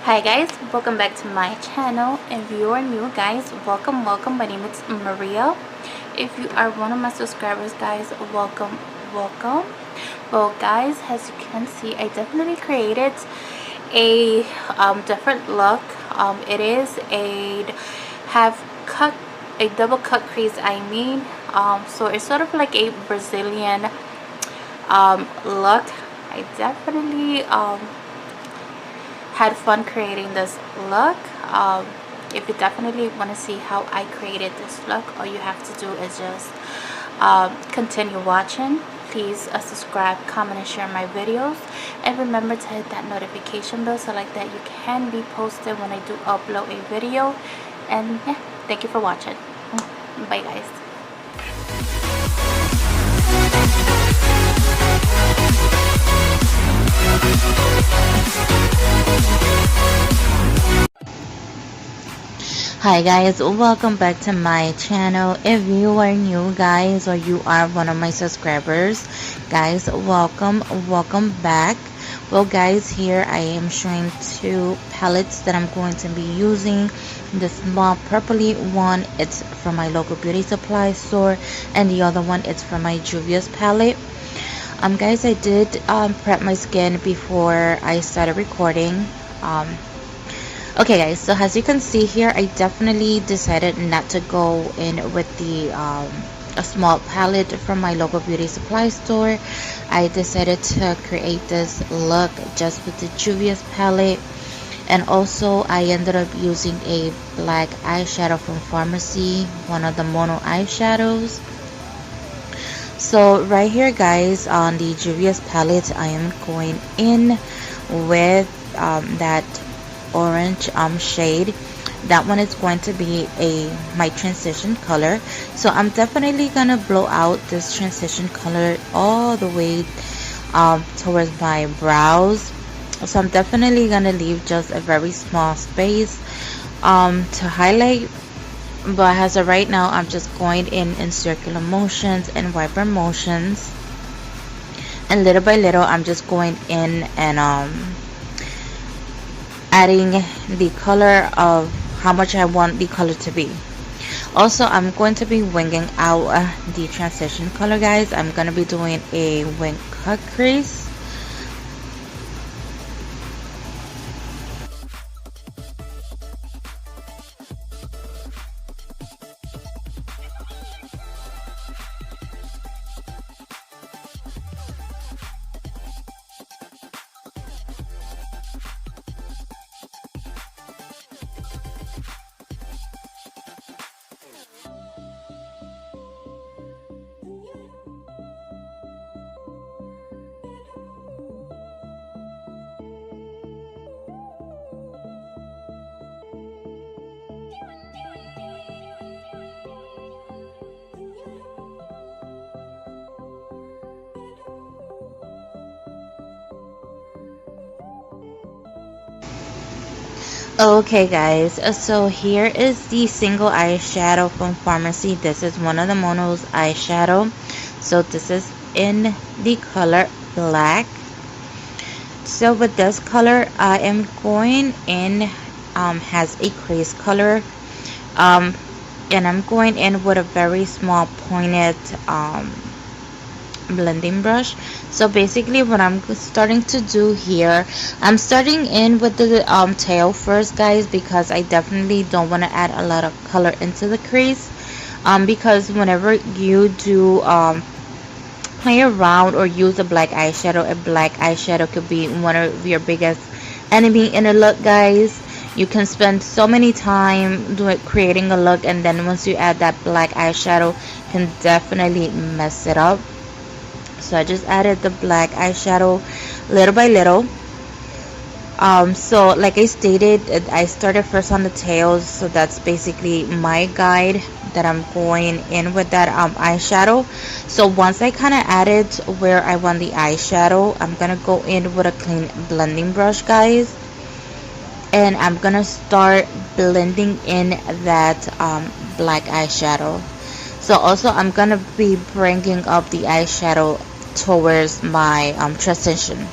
Hi guys, welcome back to my channel. If you are new guys, welcome. My name is Maria. If you are one of my subscribers guys, welcome. Well guys, as you can see, I definitely created a different look. It is a double cut crease, so it's sort of like a Brazilian look. I definitely had fun creating this look. If you definitely want to see how I created this look, all you have to do is just continue watching. Please subscribe, comment, and share my videos, and remember to hit that notification bell so like that you can be posted when I do upload a video. And yeah, thank you for watching. Bye guys. Hi guys, welcome back to my channel. If you are new guys, or you are one of my subscribers guys, welcome back. Well guys, here I am showing two palettes that I'm going to be using. The small purpley one, it's from my local beauty supply store, and the other one, it's from my Juvias palette. Guys, I did prep my skin before I started recording. Okay guys, so as you can see here, I definitely decided not to go in with the a small palette from my local beauty supply store. I decided to create this look just with the Juvias palette, and also I ended up using a black eyeshadow from Farmasi, one of the mono eyeshadows. So right here guys, on the Juvias palette, I am going in with that orange shade. That one is going to be my transition color, so I'm definitely gonna blow out this transition color all the way towards my brows. So I'm definitely gonna leave just a very small space to highlight, but as of right now, I'm just going in circular motions and wiper motions, and little by little I'm just going in and adding the color of how much I want the color to be. Also, I'm going to be winging out the transition color guys. I'm going to be doing a wing cut crease. Okay guys, so here is the single eyeshadow from Farmasi. This is one of the mono's eyeshadow, so this is in the color black. So with this color, I am going in has a crease color, and I'm going in with a very small pointed blending brush. So basically what I'm starting to do here, I'm starting in with the tail first guys, because I definitely don't want to add a lot of color into the crease, because whenever you do play around or use a black eyeshadow could be one of your biggest enemy in a look guys. You can spend so many time creating a look, and then once you add that black eyeshadow, can definitely mess it up. So I just added the black eyeshadow little by little. So like I stated, I started first on the tails, so that's basically my guide that I'm going in with that eyeshadow. So once I kind of added where I want the eyeshadow, I'm gonna go in with a clean blending brush guys, and I'm gonna start blending in that black eyeshadow. So also I'm gonna be bringing up the eyeshadow towards my transition.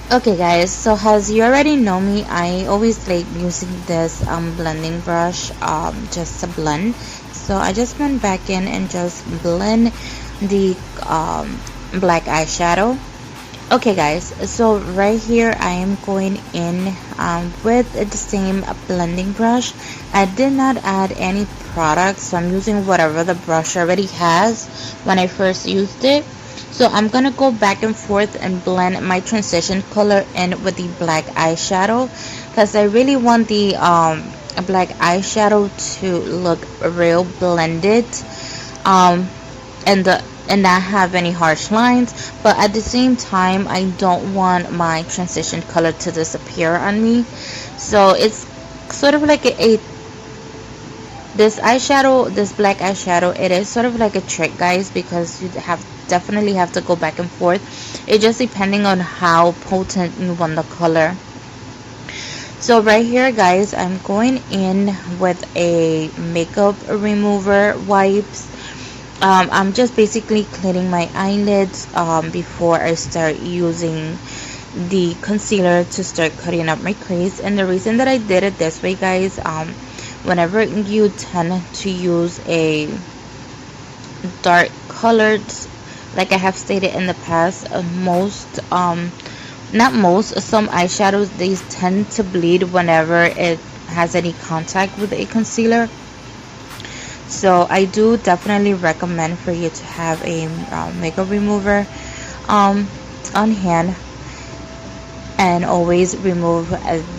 Okay guys, so as you already know me, I always like using this blending brush just to blend. So I just went back in and just blend the black eyeshadow. Okay guys, so right here I am going in with the same blending brush. I did not add any product, so I'm using whatever the brush already has when I first used it. So I'm gonna go back and forth and blend my transition color in with the black eyeshadow, because I really want the black eyeshadow to look real blended, um, and not have any harsh lines, but at the same time I don't want my transition color to disappear on me. So it's sort of like a this eyeshadow, this black eyeshadow, it is sort of like a trick guys, because you have definitely have to go back and forth. It just depending on how potent you want the color. So right here guys, I'm going in with a makeup remover wipes. I'm just basically cleaning my eyelids before I start using the concealer to start cutting up my crease. And the reason that I did it this way guys, whenever you tend to use a dark colored, like I have stated in the past, not most, some eyeshadows, they tend to bleed whenever it has any contact with a concealer. So I do definitely recommend for you to have a makeup remover on hand, and always remove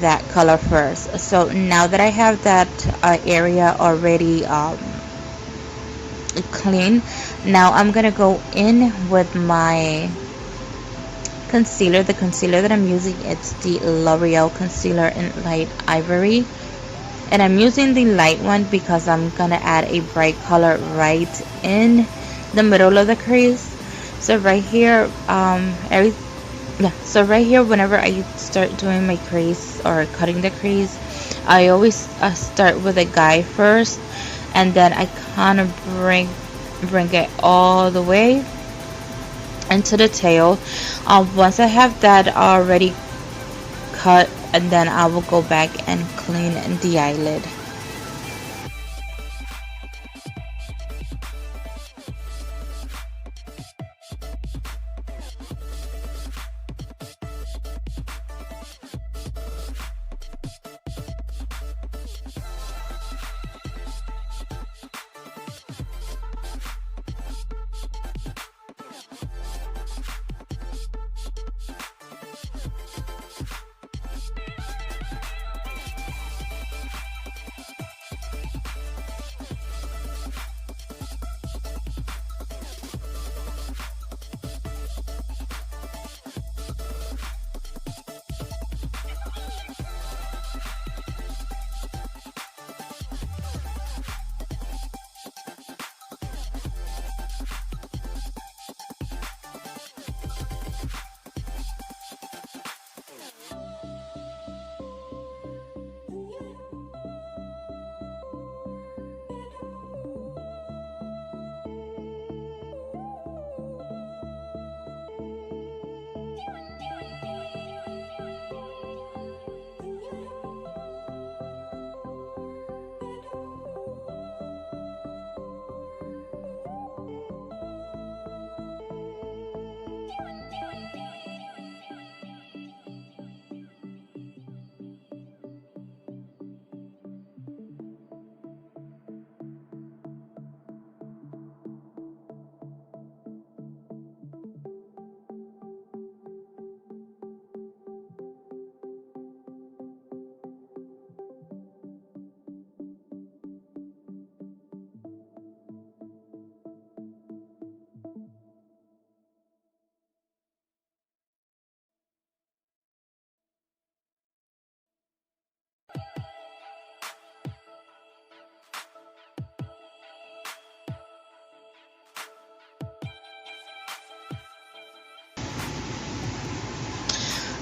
that color first. So now that I have that area already clean, now I'm gonna go in with my concealer. The concealer that I'm using, it's the L'Oreal concealer in light ivory, and I'm using the light one because I'm gonna add a bright color right in the middle of the crease. So right here, so right here, whenever I start doing my crease or cutting the crease, I always start with a guide first, and then I kind of bring it all the way into the tail. Once I have that already cut, and then I will go back and clean the eyelid.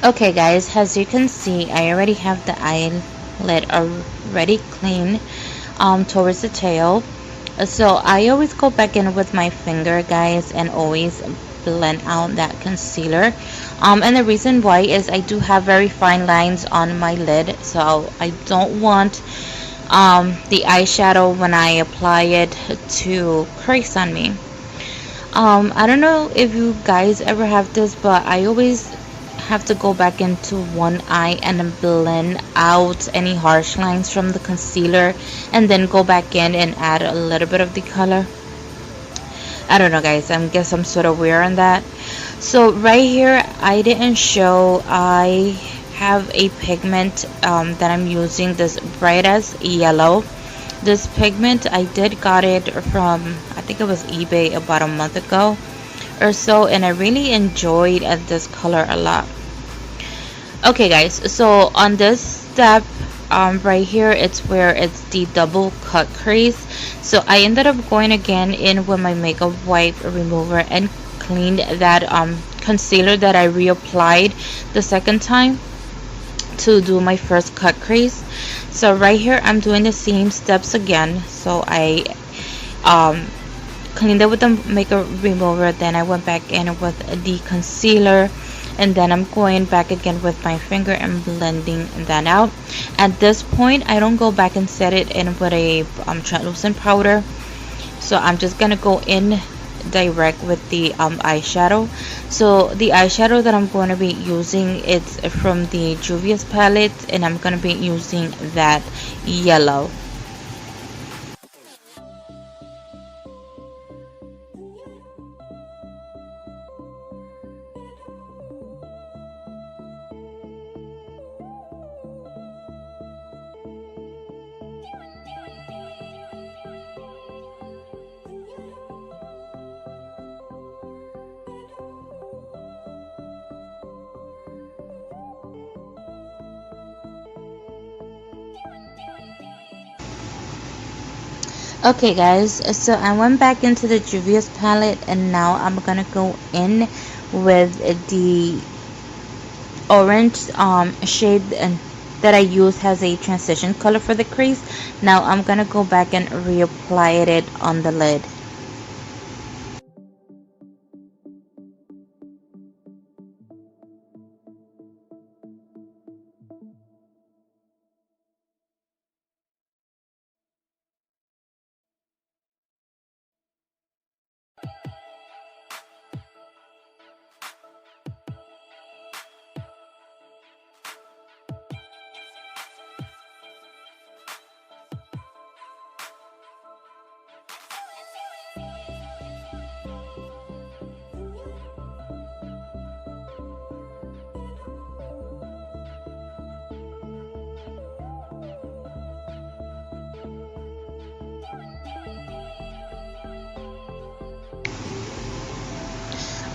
Okay guys, as you can see, I already have the eyelid already clean towards the tail. So I always go back in with my finger guys, and always blend out that concealer. And the reason why is I do have very fine lines on my lid, so I don't want the eyeshadow when I apply it to crease on me. I don't know if you guys ever have this, but I always have to go back into one eye and then blend out any harsh lines from the concealer and then go back in and add a little bit of the color. I don't know, guys, I guess I'm sort of weird on that. So right here I didn't show, I have a pigment that I'm using, this bright as yellow. This pigment I did got it from, I think it was eBay about a month ago or so, and I really enjoyed this color a lot. Okay guys, so on this step right here, it's where it's the double cut crease. So I ended up going again in with my makeup wipe remover and cleaned that concealer that I reapplied the second time to do my first cut crease. So right here I'm doing the same steps again. So I cleaned it with the makeup remover, then I went back in with the concealer, and then I'm going back again with my finger and blending that out. At this point I don't go back and set it in with a translucent powder, so I'm just gonna go in direct with the eyeshadow. So the eyeshadow that I'm going to be using, it's from the Juvias palette, and I'm going to be using that yellow. Okay guys, so I went back into the Juvias palette, and now I'm gonna go in with the orange shade and that I use as a transition color for the crease. Now I'm gonna go back and reapply it on the lid.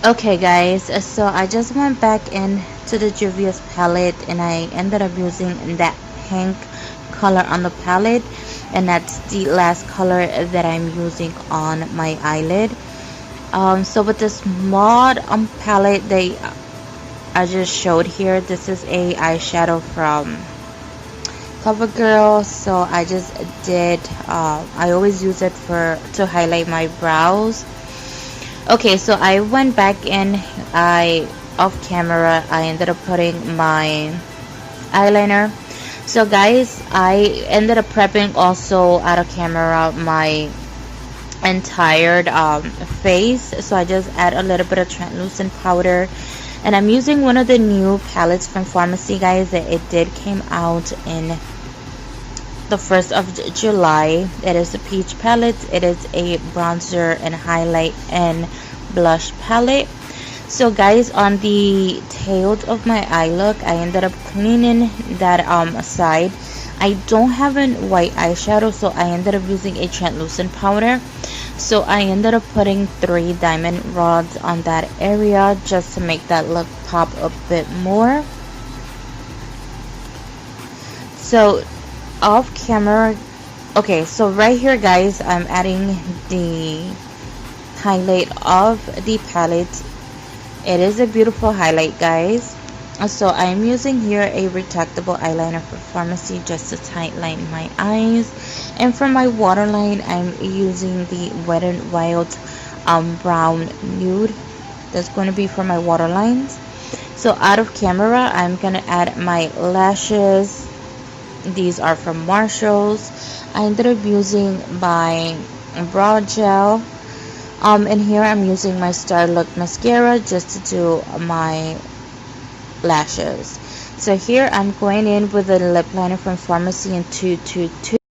Okay guys, so I just went back in to the Juvias palette, and I ended up using that pink color on the palette, and that's the last color that I'm using on my eyelid. So with this mod palette I just showed here, this is a eyeshadow from CoverGirl. So I just did I always use it to highlight my brows. Okay, so I went back in, off camera I ended up putting my eyeliner. So guys, I ended up prepping also out of camera my entire face. So I just add a little bit of translucent powder, and I'm using one of the new palettes from Farmasi, guys. It did came out in the 1st of July. It is a peach palette. It is a bronzer and highlight and blush palette. So guys, on the tail of my eye look, I ended up cleaning that side. I don't have a white eyeshadow, so I ended up using a translucent powder. So I ended up putting 3 diamond rods on that area just to make that look pop a bit more. So off camera, okay, so right here guys, I'm adding the highlight of the palette. It is a beautiful highlight, guys. So I'm using here a retractable eyeliner for Farmasi just to tightline my eyes, and for my waterline I'm using the Wet n Wild brown nude. That's going to be for my waterlines. So out of camera, I'm going to add my lashes. These are from Marshalls. I ended up using my brow gel. And here I'm using my Star Look mascara just to do my lashes. So here I'm going in with a lip liner from Farmasi in 222.